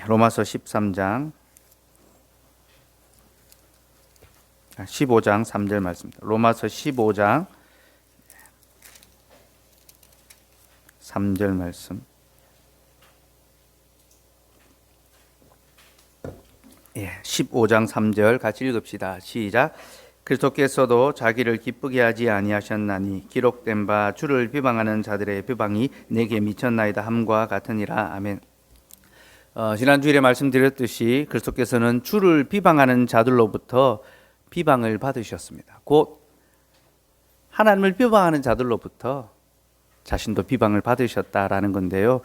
로마서 13장 15장 3절 말씀입니다. 로마서 15장 3절 말씀. 15장 3절 같이 읽읍시다. 시작. 그리스도께서도 자기를 기쁘게 하지 아니하셨나니 기록된 바 주를 비방하는 자들의 비방이 내게 미쳤나이다 함과 같으니라. 아멘. 지난주일에 말씀드렸듯이 그리스도께서는 주를 비방하는 자들로부터 비방을 받으셨습니다. 곧 하나님을 비방하는 자들로부터 자신도 비방을 받으셨다라는 건데요.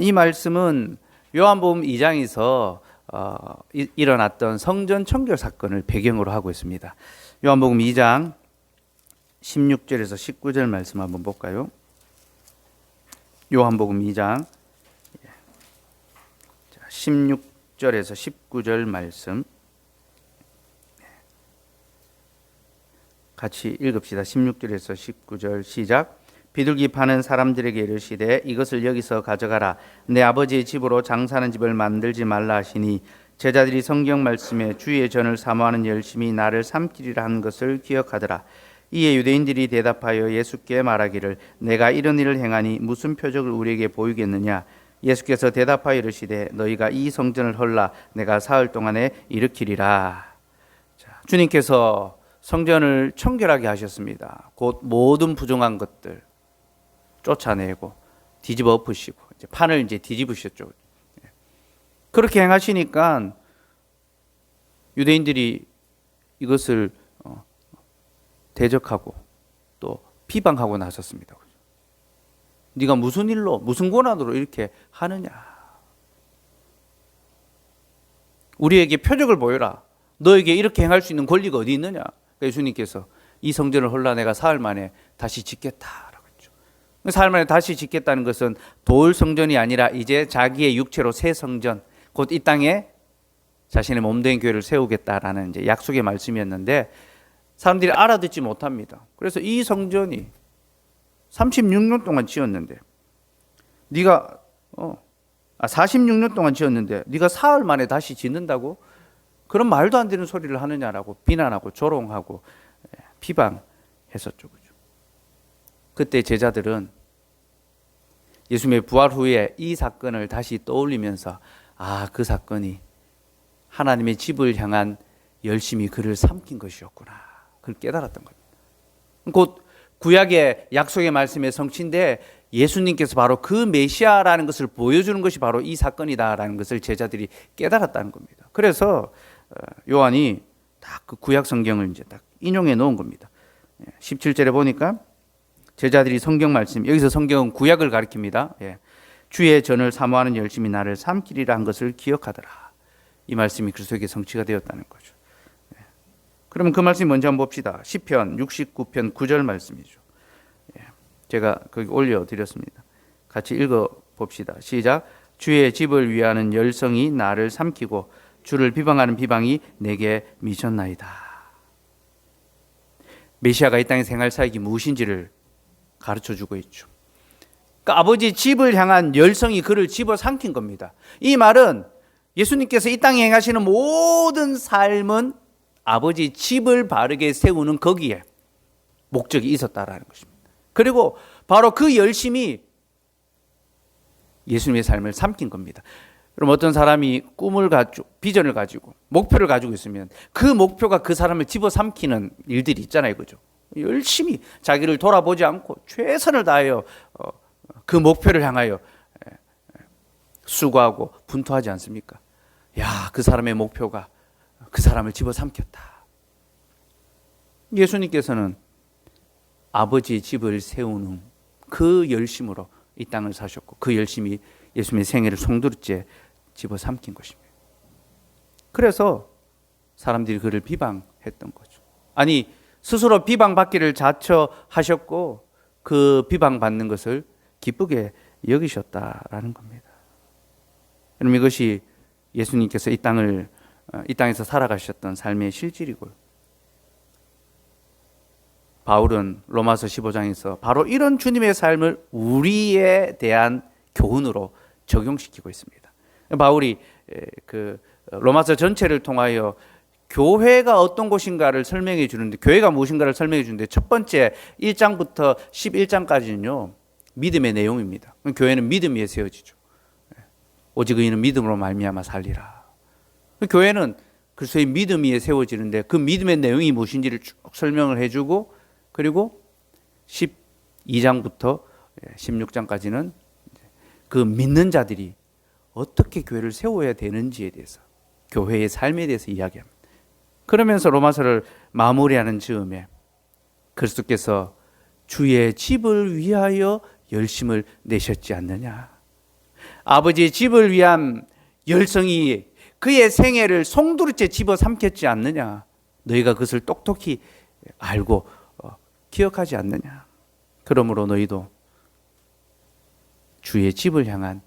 이 말씀은 요한복음 2장에서 일어났던 성전 청결 사건을 배경으로 하고 있습니다. 요한복음 2장 16절에서 19절 말씀 한번 볼까요? 요한복음 2장 16절에서 19절 말씀 같이 읽읍시다. 16절에서 19절 시작. 비둘기 파는 사람들에게 이르시되 이것을 여기서 가져가라. 내 아버지의 집으로 장사하는 집을 만들지 말라 하시니 제자들이 성경 말씀에 주의 전을 사모하는 열심히 나를 삼키리라 한 것을 기억하더라. 이에 유대인들이 대답하여 예수께 말하기를 내가 이런 일을 행하니 무슨 표적을 우리에게 보이겠느냐. 예수께서 대답하여 이르시되 너희가 이 성전을 헐라 내가 사흘 동안에 일으키리라. 주님께서 성전을 청결하게 하셨습니다. 곧 모든 부정한 것들 쫓아내고 뒤집어 엎으시고 이제 판을 이제 뒤집으셨죠. 그렇게 행하시니까 유대인들이 이것을 대적하고 또 비방하고 나섰습니다. 네가 무슨 일로 무슨 권한으로 이렇게 하느냐. 우리에게 표적을 보여라. 너에게 이렇게 행할 수 있는 권리가 어디 있느냐. 예수님께서 이 성전을 헐라 내가 사흘 만에 다시 짓겠다라고 했죠. 사흘 만에 다시 짓겠다는 것은 돌 성전이 아니라 이제 자기의 육체로 새 성전, 곧 이 땅에 자신의 몸된 교회를 세우겠다라는 이제 약속의 말씀이었는데 사람들이 알아듣지 못합니다. 그래서 이 성전이 36년 동안 지었는데 네가 46년 동안 지었는데 네가 사흘 만에 다시 짓는다고? 그런 말도 안 되는 소리를 하느냐라고 비난하고 조롱하고 비방했었죠. 그때 제자들은 예수님의 부활 후에 이 사건을 다시 떠올리면서 그 사건이 하나님의 집을 향한 열심히 그를 삼킨 것이었구나. 그걸 깨달았던 거예요. 곧 구약의 약속의 말씀의 성취인데 예수님께서 바로 그 메시아라는 것을 보여주는 것이 바로 이 사건이다라는 것을 제자들이 깨달았다는 겁니다. 그래서 요한이 딱 그 구약 성경을 이제 딱 인용해 놓은 겁니다. 17절에 보니까 제자들이 성경 말씀, 여기서 성경은 구약을 가리킵니다. 주의 전을 사모하는 열심히 나를 삼키리라 한 것을 기억하더라. 이 말씀이 그리스도에게 성취가 되었다는 거죠. 그러면 그 말씀 먼저 한번 봅시다. 시편 69편 9절 말씀이죠. 제가 거기 올려드렸습니다. 같이 읽어봅시다. 시작. 주의 집을 위하는 열성이 나를 삼키고 주를 비방하는 비방이 내게 미쳤나이다. 메시아가 이 땅에 생활 사역이 무엇인지를 가르쳐주고 있죠. 그러니까 아버지 집을 향한 열성이 그를 집어삼킨 겁니다. 이 말은 예수님께서 이 땅에 행하시는 모든 삶은 아버지 집을 바르게 세우는 거기에 목적이 있었다라는 것입니다. 그리고 바로 그 열심이 예수님의 삶을 삼킨 겁니다. 그럼 어떤 사람이 꿈을 가지고 비전을 가지고 목표를 가지고 있으면 그 목표가 그 사람을 집어삼키는 일들이 있잖아요. 그죠? 열심히 자기를 돌아보지 않고 최선을 다하여 그 목표를 향하여 수고하고 분투하지 않습니까? 그 사람의 목표가 그 사람을 집어삼켰다. 예수님께서는 아버지 집을 세우는 그 열심으로 이 땅을 사셨고 그 열심이 예수님의 생애를 송두리째 집어삼킨 것입니다. 그래서 사람들이 그를 비방했던 거죠. 아니 스스로 비방받기를 자처하셨고 그 비방받는 것을 기쁘게 여기셨다라는 겁니다. 그럼 이것이 예수님께서 이 땅에서 살아가셨던 삶의 실질이고요. 바울은 로마서 15장에서 바로 이런 주님의 삶을 우리에 대한 교훈으로 적용시키고 있습니다. 바울이 그 로마서 전체를 통하여 교회가 어떤 곳인가를 설명해 주는데, 교회가 무엇인가를 설명해 주는데, 첫 번째 1장부터 11장까지는요 믿음의 내용입니다. 교회는 믿음 위에 세워지죠. 오직 의인은 믿음으로 말미암아 살리라. 교회는 그리스도의 믿음 위에 세워지는데, 그 믿음의 내용이 무엇인지를 쭉 설명을 해주고, 그리고 12장부터 16장까지는 그 믿는 자들이 어떻게 교회를 세워야 되는지에 대해서, 교회의 삶에 대해서 이야기합니다. 그러면서 로마서를 마무리하는 즈음에 그리스도께서 주의 집을 위하여 열심을 내셨지 않느냐. 아버지의 집을 위한 열성이 그의 생애를 송두리째 집어삼켰지 않느냐. 너희가 그것을 똑똑히 알고 기억하지 않느냐. 그러므로 너희도 주의 집을 향한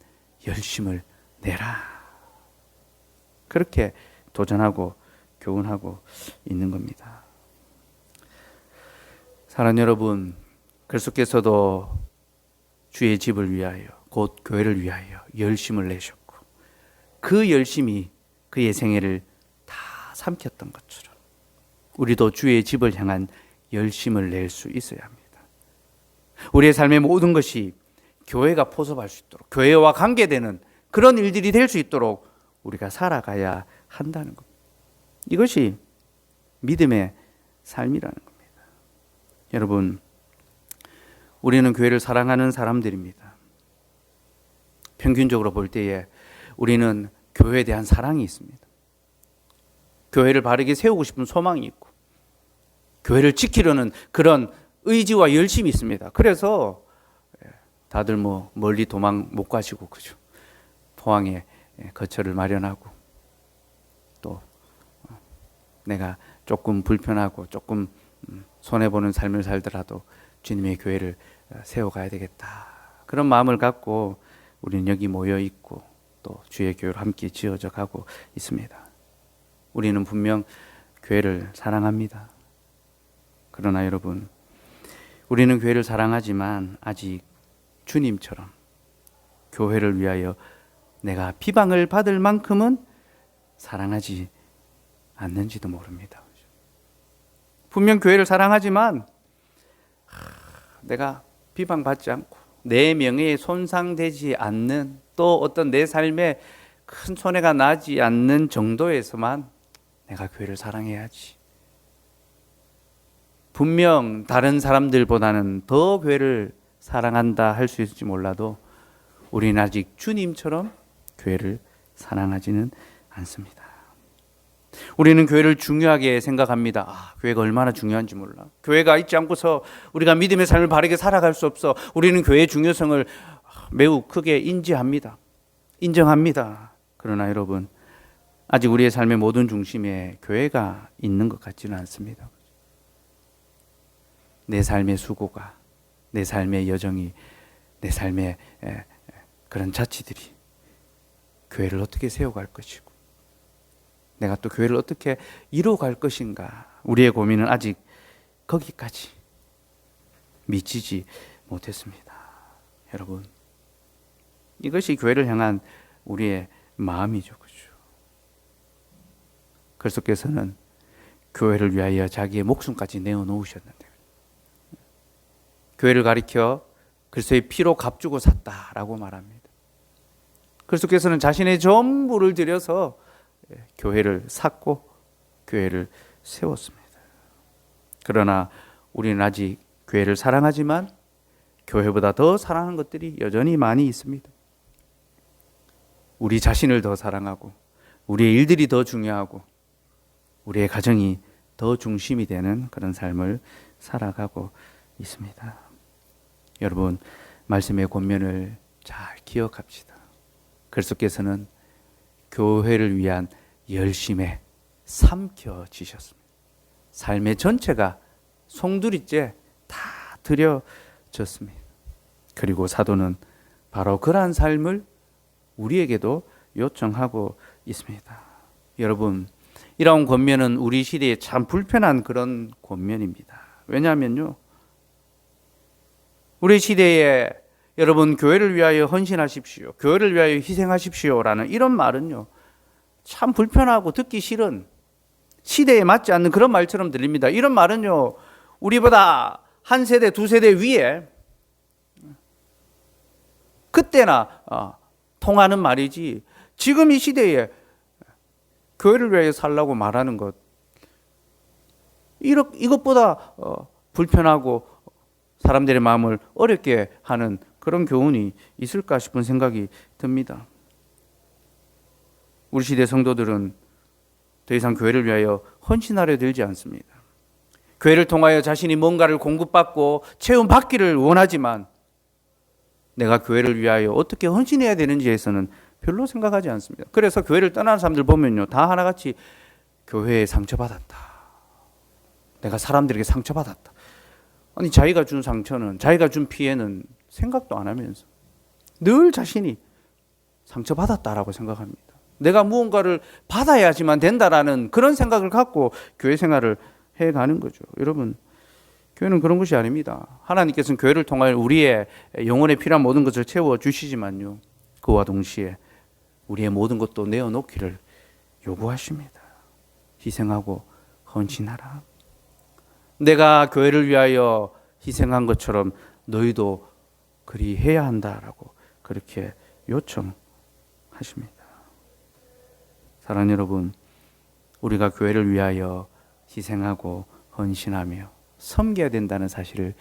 열심을 내라. 그렇게 도전하고 교훈하고 있는 겁니다. 사랑하는 여러분, 그리스도께서도 주의 집을 위하여, 곧 교회를 위하여 열심을 내셨고, 그 열심이 그의 생애를 다 삼켰던 것처럼 우리도 주의 집을 향한 열심을 낼 수 있어야 합니다. 우리의 삶의 모든 것이 교회가 포섭할 수 있도록, 교회와 관계되는 그런 일들이 될 수 있도록 우리가 살아가야 한다는 겁니다. 이것이 믿음의 삶이라는 겁니다. 여러분, 우리는 교회를 사랑하는 사람들입니다. 평균적으로 볼 때에 우리는 교회에 대한 사랑이 있습니다. 교회를 바르게 세우고 싶은 소망이 있고, 교회를 지키려는 그런 의지와 열심이 있습니다. 그래서 다들 멀리 도망 못 가시고, 그죠? 포항에 거처를 마련하고, 또 내가 조금 불편하고 조금 손해보는 삶을 살더라도 주님의 교회를 세워가야 되겠다, 그런 마음을 갖고 우리는 여기 모여 있고, 또 주의 교회로 함께 지어져 가고 있습니다. 우리는 분명 교회를 사랑합니다. 그러나 여러분, 우리는 교회를 사랑하지만 아직 주님처럼 교회를 위하여 내가 비방을 받을 만큼은 사랑하지 않는지도 모릅니다. 분명 교회를 사랑하지만 내가 비방받지 않고 내 명예에 손상되지 않는, 또 어떤 내 삶에 큰 손해가 나지 않는 정도에서만 내가 교회를 사랑해야지. 분명 다른 사람들보다는 더 교회를 사랑한다 할 수 있을지 몰라도 우리는 아직 주님처럼 교회를 사랑하지는 않습니다. 우리는 교회를 중요하게 생각합니다. 교회가 얼마나 중요한지 몰라. 교회가 있지 않고서 우리가 믿음의 삶을 바르게 살아갈 수 없어. 우리는 교회의 중요성을 매우 크게 인지합니다. 인정합니다. 그러나 여러분, 아직 우리의 삶의 모든 중심에 교회가 있는 것 같지는 않습니다. 내 삶의 수고가, 내 삶의 여정이, 내 삶의 그런 자치들이 교회를 어떻게 세워갈 것이고, 내가 또 교회를 어떻게 이루어갈 것인가, 우리의 고민은 아직 거기까지 미치지 못했습니다. 여러분, 이것이 교회를 향한 우리의 마음이죠. 그렇죠? 그리스도께서는 교회를 위하여 자기의 목숨까지 내어놓으셨는데, 교회를 가리켜 그리스도의 피로 값주고 샀다라고 말합니다. 그리스도께서는 자신의 전부를 들여서 교회를 샀고 교회를 세웠습니다. 그러나 우리는 아직 교회를 사랑하지만 교회보다 더 사랑하는 것들이 여전히 많이 있습니다. 우리 자신을 더 사랑하고, 우리의 일들이 더 중요하고, 우리의 가정이 더 중심이 되는 그런 삶을 살아가고 있습니다. 여러분, 말씀의 권면을 잘 기억합시다. 그리스도께서는 교회를 위한 열심에 삼켜지셨습니다. 삶의 전체가 송두리째 다 드려졌습니다. 그리고 사도는 바로 그러한 삶을 우리에게도 요청하고 있습니다. 여러분, 이런 권면은 우리 시대에 참 불편한 그런 권면입니다. 왜냐하면요, 우리 시대에 여러분, 교회를 위하여 헌신하십시오, 교회를 위하여 희생하십시오라는 이런 말은요, 참 불편하고 듣기 싫은, 시대에 맞지 않는 그런 말처럼 들립니다. 이런 말은요, 우리보다 한 세대, 두 세대 위에 그때나 통하는 말이지, 지금 이 시대에 교회를 위하여 살라고 말하는 것, 이것보다 불편하고 사람들의 마음을 어렵게 하는 그런 교훈이 있을까 싶은 생각이 듭니다. 우리 시대 성도들은 더 이상 교회를 위하여 헌신하려 들지 않습니다. 교회를 통하여 자신이 뭔가를 공급받고 체험받기를 원하지만 내가 교회를 위하여 어떻게 헌신해야 되는지에서는 별로 생각하지 않습니다. 그래서 교회를 떠나는 사람들 보면요, 다 하나같이 교회에 상처받았다, 내가 사람들에게 상처받았다. 아니, 자기가 준 상처는, 자기가 준 피해는 생각도 안 하면서 늘 자신이 상처받았다라고 생각합니다. 내가 무언가를 받아야지만 된다라는 그런 생각을 갖고 교회 생활을 해가는 거죠. 여러분, 교회는 그런 것이 아닙니다. 하나님께서는 교회를 통하여 우리의 영혼에 필요한 모든 것을 채워주시지만요, 그와 동시에 우리의 모든 것도 내어놓기를 요구하십니다. 희생하고 헌신하라. 내가 교회를 위하여 희생한 것처럼 너희도 그리 해야 한다라고 그렇게 요청하십니다. 사랑하는 여러분, 우리가 교회를 위하여 희생하고 헌신하며 섬겨야 된다는 사실을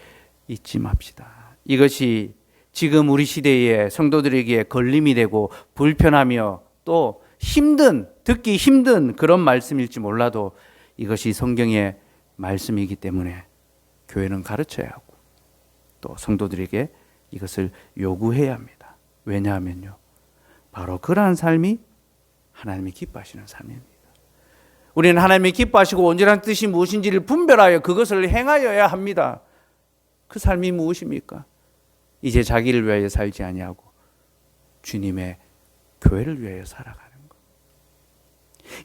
잊지 맙시다. 이것이 지금 우리 시대의 성도들에게 걸림이 되고 불편하며 또 듣기 힘든 그런 말씀일지 몰라도 이것이 성경의 말씀이기 때문에 교회는 가르쳐야 하고 또 성도들에게 이것을 요구해야 합니다. 왜냐하면요, 바로 그러한 삶이 하나님이 기뻐하시는 삶입니다. 우리는 하나님이 기뻐하시고 온전한 뜻이 무엇인지를 분별하여 그것을 행하여야 합니다. 그 삶이 무엇입니까? 이제 자기를 위하여 살지 아니하고 주님의 교회를 위하여 살아가는 것.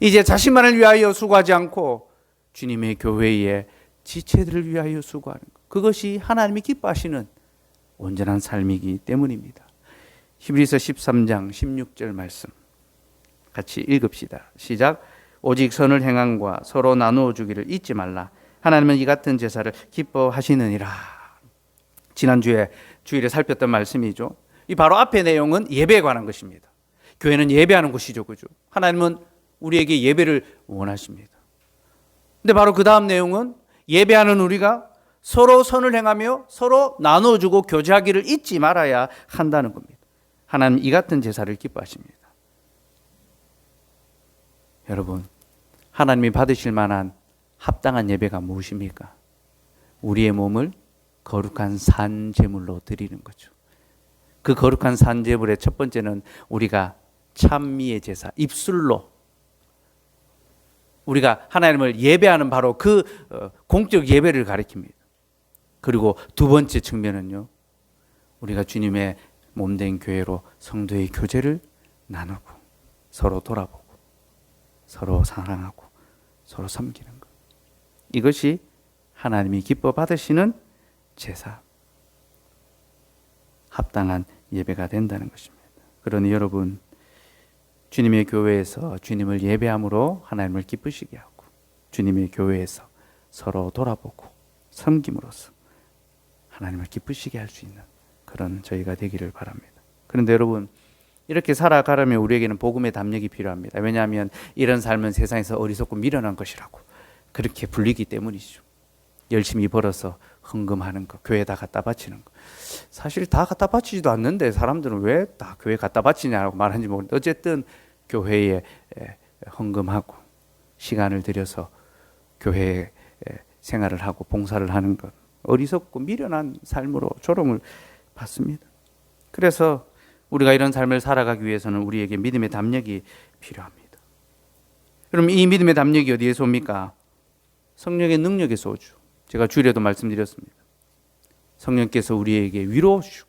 이제 자신만을 위하여 수고하지 않고 주님의 교회의 지체들을 위하여 수고하는 것. 그것이 하나님이 기뻐하시는 온전한 삶이기 때문입니다. 히브리서 13장 16절 말씀 같이 읽읍시다. 시작. 오직 선을 행함과 서로 나누어 주기를 잊지 말라. 하나님은 이 같은 제사를 기뻐하시느니라. 지난주에 주일에 살폈던 말씀이죠. 이 바로 앞의 내용은 예배에 관한 것입니다. 교회는 예배하는 곳이죠, 그죠? 하나님은 우리에게 예배를 원하십니다. 근데 바로 그 다음 내용은 예배하는 우리가 서로 선을 행하며 서로 나눠주고 교제하기를 잊지 말아야 한다는 겁니다. 하나님 이 같은 제사를 기뻐하십니다. 여러분, 하나님이 받으실 만한 합당한 예배가 무엇입니까? 우리의 몸을 거룩한 산제물로 드리는 거죠. 그 거룩한 산제물의 첫 번째는 우리가 찬미의 제사, 입술로 우리가 하나님을 예배하는 바로 그 공적 예배를 가리킵니다. 그리고 두 번째 측면은요, 우리가 주님의 몸된 교회로 성도의 교제를 나누고 서로 돌아보고 서로 사랑하고 서로 섬기는 것. 이것이 하나님이 기뻐 받으시는 제사, 합당한 예배가 된다는 것입니다. 그러니 여러분, 주님의 교회에서 주님을 예배함으로 하나님을 기쁘시게 하고 주님의 교회에서 서로 돌아보고 섬김으로써 하나님을 기쁘시게 할 수 있는 그런 저희가 되기를 바랍니다. 그런데 여러분, 이렇게 살아가려면 우리에게는 복음의 담력이 필요합니다. 왜냐하면 이런 삶은 세상에서 어리석고 미련한 것이라고 그렇게 불리기 때문이죠. 열심히 벌어서 헌금하는 거, 교회에다 갖다 바치는 거. 사실 다 갖다 바치지도 않는데 사람들은 왜 다 교회에 갖다 바치냐고 말하는지 모르겠는데 어쨌든 교회에 헌금하고 시간을 들여서 교회에 생활을 하고 봉사를 하는 것, 어리석고 미련한 삶으로 조롱을 받습니다. 그래서 우리가 이런 삶을 살아가기 위해서는 우리에게 믿음의 담력이 필요합니다. 그럼 이 믿음의 담력이 어디에서 옵니까? 성령의 능력에서 오죠. 제가 주일에도 말씀드렸습니다. 성령께서 우리에게 위로 주시고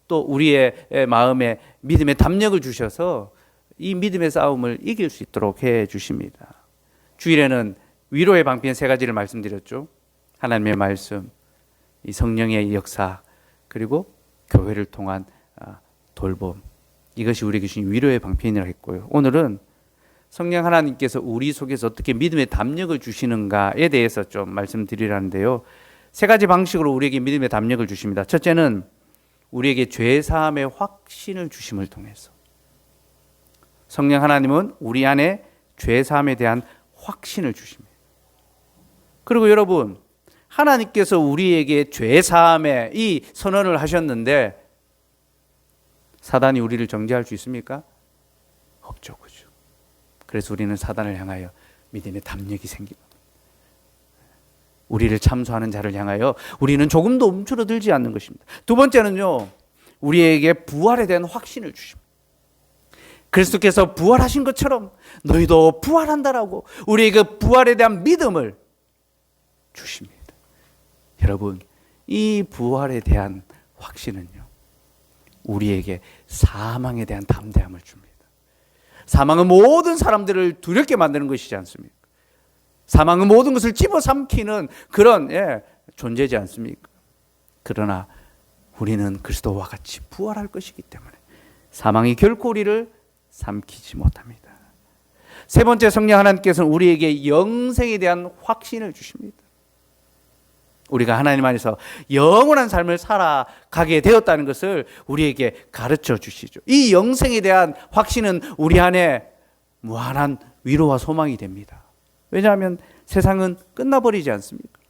또 우리의 마음에 믿음의 담력을 주셔서 이 믿음의 싸움을 이길 수 있도록 해 주십니다. 주일에는 위로의 방편 세 가지를 말씀드렸죠. 하나님의 말씀, 이 성령의 역사, 그리고 교회를 통한 돌봄, 이것이 우리에게 주신 위로의 방편이라고 했고요. 오늘은 성령 하나님께서 우리 속에서 어떻게 믿음의 담력을 주시는가에 대해서 좀 말씀드리라는데요. 세 가지 방식으로 우리에게 믿음의 담력을 주십니다. 첫째는 우리에게 죄 사함의 확신을 주심을 통해서. 성령 하나님은 우리 안에 죄 사함에 대한 확신을 주십니다. 그리고 여러분, 하나님께서 우리에게 죄 사함의 이 선언을 하셨는데 사단이 우리를 정죄할 수 있습니까? 없죠, 그죠? 그래서 우리는 사단을 향하여 믿음의 담력이 생깁니다. 우리를 참소하는 자를 향하여 우리는 조금도 움츠러들지 않는 것입니다. 두 번째는요, 우리에게 부활에 대한 확신을 주십니다. 그리스도께서 부활하신 것처럼 너희도 부활한다라고 우리에게 부활에 대한 믿음을 주십니다. 여러분, 이 부활에 대한 확신은요, 우리에게 사망에 대한 담대함을 줍니다. 사망은 모든 사람들을 두렵게 만드는 것이지 않습니까? 사망은 모든 것을 집어삼키는 그런 존재지 않습니까? 그러나 우리는 그리스도와 같이 부활할 것이기 때문에 사망이 결코 우리를 삼키지 못합니다. 세 번째, 성령 하나님께서는 우리에게 영생에 대한 확신을 주십니다. 우리가 하나님 안에서 영원한 삶을 살아가게 되었다는 것을 우리에게 가르쳐 주시죠. 이 영생에 대한 확신은 우리 안에 무한한 위로와 소망이 됩니다. 왜냐하면 세상은 끝나버리지 않습니까?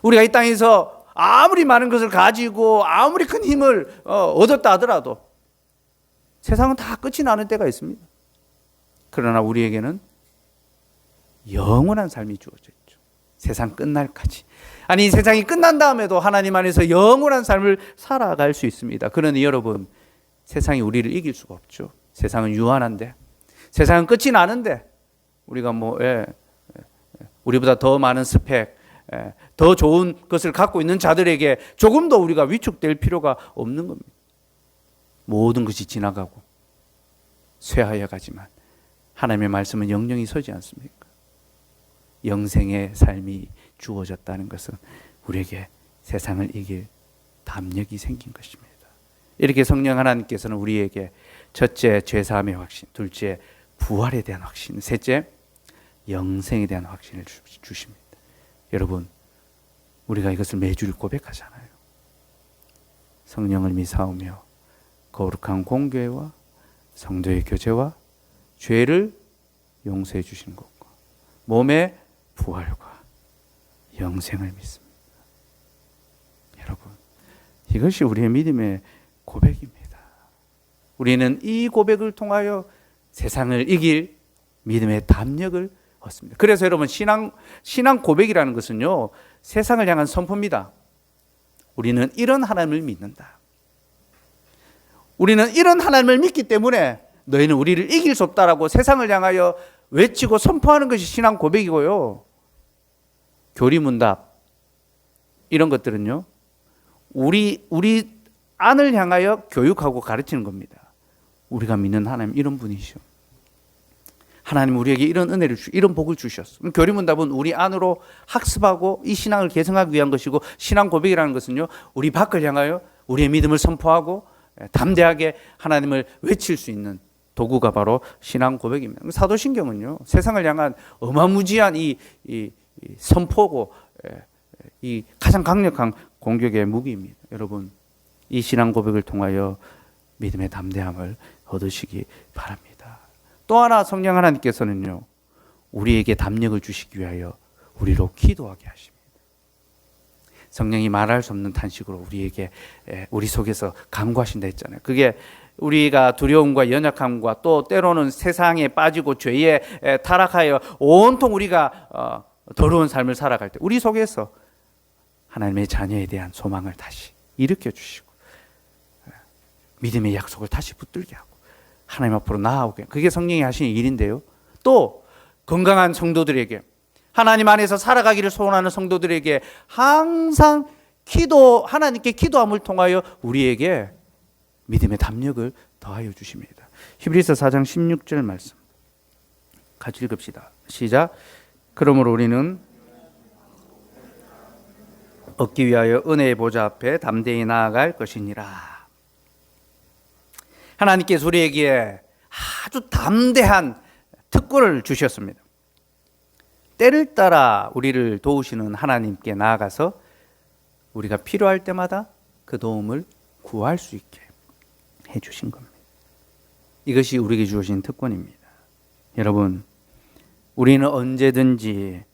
우리가 이 땅에서 아무리 많은 것을 가지고 아무리 큰 힘을 얻었다 하더라도 세상은 다 끝이 나는 때가 있습니다. 그러나 우리에게는 영원한 삶이 주어져 있죠. 세상 끝날까지. 아니, 세상이 끝난 다음에도 하나님 안에서 영원한 삶을 살아갈 수 있습니다. 그러니 여러분, 세상이 우리를 이길 수가 없죠. 세상은 유한한데, 세상은 끝이 나는데, 우리가 우리보다 더 많은 스펙, 더 좋은 것을 갖고 있는 자들에게 조금 더 우리가 위축될 필요가 없는 겁니다. 모든 것이 지나가고 쇠하여 가지만 하나님의 말씀은 영영이 서지 않습니까? 영생의 삶이 주어졌다는 것은 우리에게 세상을 이길 담력이 생긴 것입니다. 이렇게 성령 하나님께서는 우리에게 첫째, 죄사함의 확신, 둘째, 부활에 대한 확신, 셋째, 영생에 대한 확신을 주십니다. 여러분, 우리가 이것을 매주 고백하잖아요. 성령을 미사오며 거룩한 공교회와 성도의 교제와 죄를 용서해 주시는 것과 몸의 부활과 영생을 믿습니다. 여러분, 이것이 우리의 믿음의 고백입니다. 우리는 이 고백을 통하여 세상을 이길 믿음의 담력을 얻습니다. 그래서 여러분, 신앙 고백이라는 것은요, 세상을 향한 선포입니다. 우리는 이런 하나님을 믿는다. 우리는 이런 하나님을 믿기 때문에 너희는 우리를 이길 수 없다라고 세상을 향하여 외치고 선포하는 것이 신앙 고백이고요. 교리문답 이런 것들은요, 우리 안을 향하여 교육하고 가르치는 겁니다. 우리가 믿는 하나님 이런 분이시오. 하나님 우리에게 이런 은혜를 이런 복을 주셨어. 교리문답은 우리 안으로 학습하고 이 신앙을 개성하기 위한 것이고, 신앙 고백이라는 것은요, 우리 밖을 향하여 우리의 믿음을 선포하고 담대하게 하나님을 외칠 수 있는 도구가 바로 신앙 고백입니다. 사도신경은요, 세상을 향한 어마무지한 이 선포고 이 가장 강력한 공격의 무기입니다. 여러분, 이 신앙 고백을 통하여 믿음의 담대함을 얻으시기 바랍니다. 또 하나, 성령 하나님께서는요, 우리에게 담력을 주시기 위하여 우리로 기도하게 하십니다. 성령이 말할 수 없는 탄식으로 우리에게 우리 속에서 간구하신다 했잖아요. 그게 우리가 두려움과 연약함과 또 때로는 세상에 빠지고 죄에 타락하여 온통 우리가 더러운 삶을 살아갈 때 우리 속에서 하나님의 자녀에 대한 소망을 다시 일으켜 주시고 믿음의 약속을 다시 붙들게 하고 하나님 앞으로 나아오게, 그게 성령이 하시는 일인데요. 또 건강한 성도들에게, 하나님 안에서 살아가기를 소원하는 성도들에게 항상 하나님께 기도함을 통하여 우리에게 믿음의 담력을 더하여 주십니다. 히브리서 4장 16절 말씀 같이 읽읍시다. 시작. 그러므로 우리는 얻기 위하여 은혜의 보좌 앞에 담대히 나아갈 것이니라. 하나님께서 우리에게 아주 담대한 특권을 주셨습니다. 때를 따라 우리를 도우시는 하나님께 나아가서 우리가 필요할 때마다 그 도움을 구할 수 있게 해주신 겁니다. 이것이 우리에게 주어진 특권입니다. 여러분, 우리는 언제든지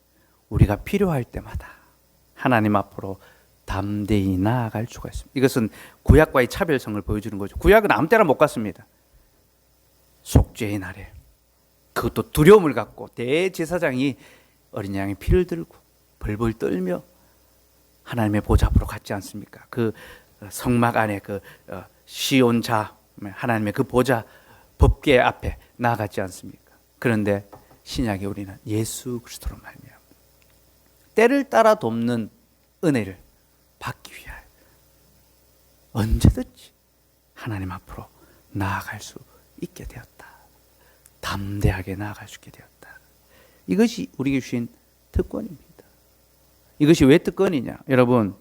우리가 필요할 때마다 하나님 앞으로 담대히 나아갈 수가 있습니다. 이것은 구약과의 차별성을 보여주는 거죠. 구약은 아무 때나 못 갔습니다. 속죄의 날에, 그것도 두려움을 갖고 대제사장이 어린 양의 피를 들고 벌벌 떨며 하나님의 보좌 앞으로 갔지 않습니까? 그 성막 안에 그 시온자, 하나님의 그 보좌 법궤 앞에 나아갔지 않습니까? 그런데 신약에 우리는 예수 그리스도로 말미암아 때를 따라 돕는 은혜를 받기 위하여 언제든지 하나님 앞으로 나아갈 수 있게 되었다. 담대하게 나아갈 수 있게 되었다. 이것이 우리에게 주신 특권입니다. 이것이 왜 특권이냐? 여러분,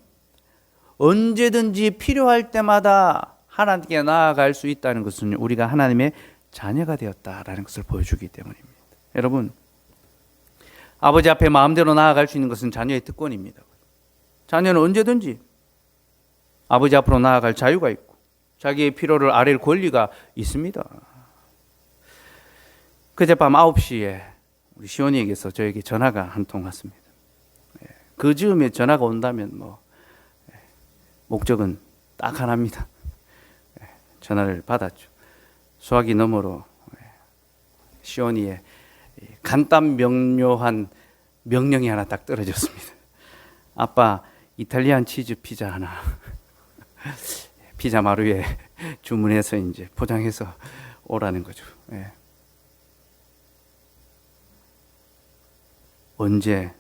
언제든지 필요할 때마다 하나님께 나아갈 수 있다는 것은 우리가 하나님의 자녀가 되었다라는 것을 보여주기 때문입니다. 여러분, 아버지 앞에 마음대로 나아갈 수 있는 것은 자녀의 특권입니다. 자녀는 언제든지 아버지 앞으로 나아갈 자유가 있고 자기의 필요를 아뢰를 권리가 있습니다. 그제밤 9시에 우리 시온이에게서 저에게 전화가 한 통 왔습니다. 그 즈음에 전화가 온다면 목적은 딱 하나입니다. 전화를 받았죠. 수화기 너머로 시온이의 간단 명료한 명령이 하나 딱 떨어졌습니다. 아빠, 이탈리안 치즈 피자 하나 피자 마루에 주문해서 이제 포장해서 오라는 거죠. 언제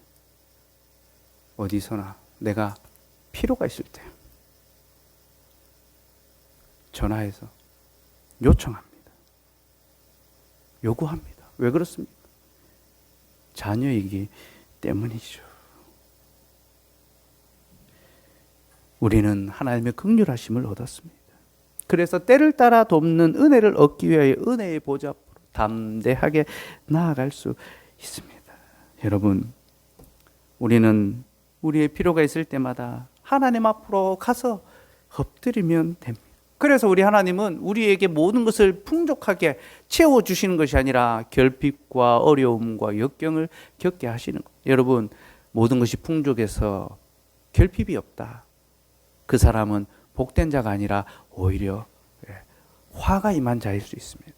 어디서나 내가 필요가 있을 때 전화해서 요청합니다. 요구합니다. 왜 그렇습니까? 자녀이기 때문이죠. 우리는 하나님의 긍휼하심을 얻었습니다. 그래서 때를 따라 돕는 은혜를 얻기 위하여 은혜의 보좌 앞으로 담대하게 나아갈 수 있습니다. 여러분, 우리는 우리의 필요가 있을 때마다 하나님 앞으로 가서 엎드리면 됩니다. 그래서 우리 하나님은 우리에게 모든 것을 풍족하게 채워주시는 것이 아니라 결핍과 어려움과 역경을 겪게 하시는 거예요. 여러분, 모든 것이 풍족해서 결핍이 없다. 그 사람은 복된 자가 아니라 오히려 화가 임한 자일 수 있습니다.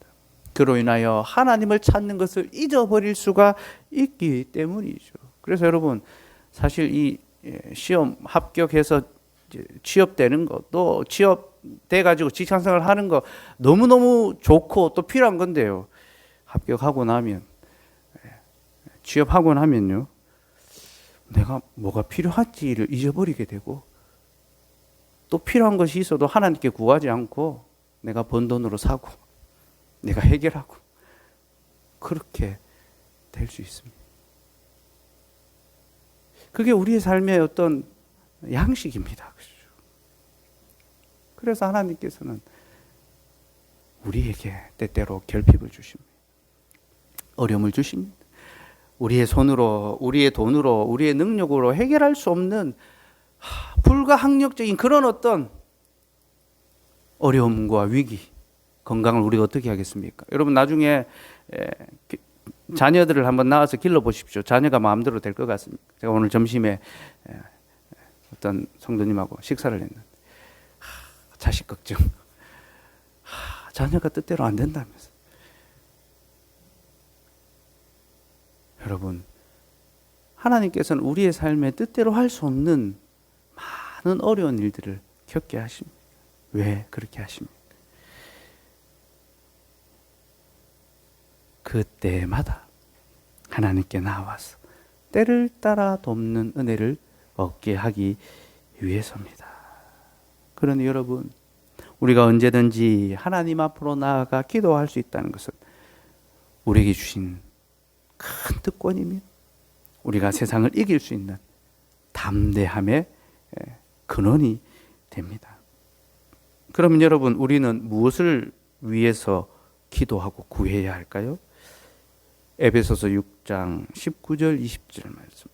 그로 인하여 하나님을 찾는 것을 잊어버릴 수가 있기 때문이죠. 그래서 여러분, 사실 이 시험 합격해서 취업되는 거, 또 취업돼가지고 직장생활 하는 거 너무너무 좋고 또 필요한 건데요. 합격하고 나면, 취업하고 나면요, 내가 뭐가 필요한지를 잊어버리게 되고, 또 필요한 것이 있어도 하나님께 구하지 않고 내가 번 돈으로 사고 내가 해결하고 그렇게 될 수 있습니다. 그게 우리의 삶의 어떤 양식입니다. 그래서 하나님께서는 우리에게 때때로 결핍을 주십니다. 어려움을 주십니다. 우리의 손으로, 우리의 돈으로, 우리의 능력으로 해결할 수 없는 불가항력적인 그런 어떤 어려움과 위기, 건강을 우리가 어떻게 하겠습니까? 여러분, 나중에 자녀들을 한번 낳아서 길러보십시오. 자녀가 마음대로 될 것 같습니까? 제가 오늘 점심에 어떤 성도님하고 식사를 했는데 자식 걱정, 자녀가 뜻대로 안 된다면서. 여러분, 하나님께서는 우리의 삶에 뜻대로 할 수 없는 많은 어려운 일들을 겪게 하십니다. 왜 그렇게 하십니까? 그때마다 하나님께 나와서 때를 따라 돕는 은혜를 얻게 하기 위해서입니다. 그러니 여러분, 우리가 언제든지 하나님 앞으로 나아가 기도할 수 있다는 것은 우리에게 주신 큰 특권이며 우리가 세상을 이길 수 있는 담대함의 근원이 됩니다. 그러면 여러분, 우리는 무엇을 위해서 기도하고 구해야 할까요? 에베소서 6장 19절 20절 말씀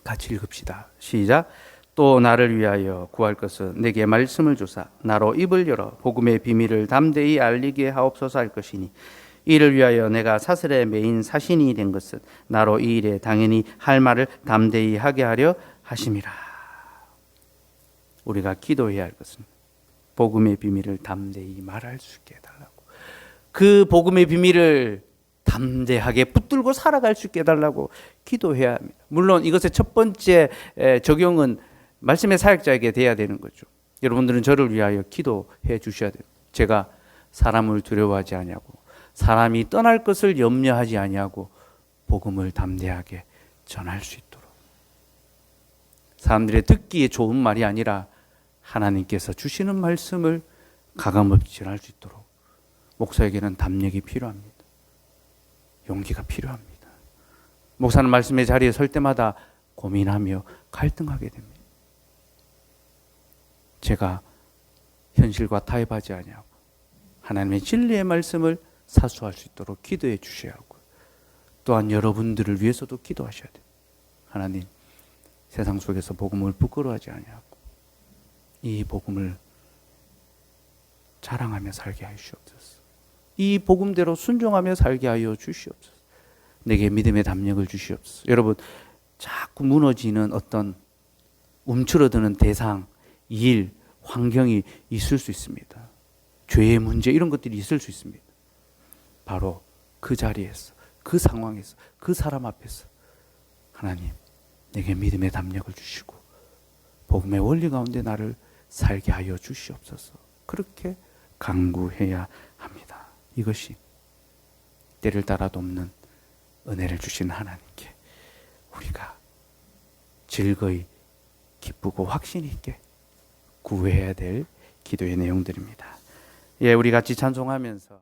같이 읽읍시다. 시작. 또 나를 위하여 구할 것은 내게 말씀을 주사 나로 입을 열어 복음의 비밀을 담대히 알리게 하옵소서 할 것이니, 이를 위하여 내가 사슬에 매인 사신이 된 것은 나로 이 일에 당연히 할 말을 담대히 하게 하려 하심이라. 우리가 기도해야 할 것은 복음의 비밀을 담대히 말할 수 있게 해달라고, 그 복음의 비밀을 담대하게 붙들고 살아갈 수 있게 해달라고 기도해야 합니다. 물론 이것의 첫 번째 적용은 말씀의 사역자에게 돼야 되는 거죠. 여러분들은 저를 위하여 기도해 주셔야 돼요. 제가 사람을 두려워하지 아니하고 사람이 떠날 것을 염려하지 아니하고 복음을 담대하게 전할 수 있도록, 사람들의 듣기에 좋은 말이 아니라 하나님께서 주시는 말씀을 가감없이 전할 수 있도록 목사에게는 담력이 필요합니다. 용기가 필요합니다. 목사는 말씀의 자리에 설 때마다 고민하며 갈등하게 됩니다. 제가 현실과 타협하지 아니하고 하나님의 진리의 말씀을 사수할 수 있도록 기도해 주셔야 하고, 또한 여러분들을 위해서도 기도하셔야 돼요. 하나님, 세상 속에서 복음을 부끄러워하지 아니하고 이 복음을 자랑하며 살게 하여 주시옵소서. 이 복음대로 순종하며 살게 하여 주시옵소서. 내게 믿음의 담력을 주시옵소서. 여러분, 자꾸 무너지는 어떤 움츠러드는 대상, 일, 환경이 있을 수 있습니다. 죄의 문제, 이런 것들이 있을 수 있습니다. 바로 그 자리에서, 그 상황에서, 그 사람 앞에서 하나님, 내게 믿음의 담력을 주시고 복음의 원리 가운데 나를 살게 하여 주시옵소서. 그렇게 간구해야 합니다. 이것이 때를 따라 돕는 은혜를 주신 하나님께 우리가 즐거이 기쁘고 확신 있게 구해야 될 기도의 내용들입니다. 예, 우리 같이 찬송하면서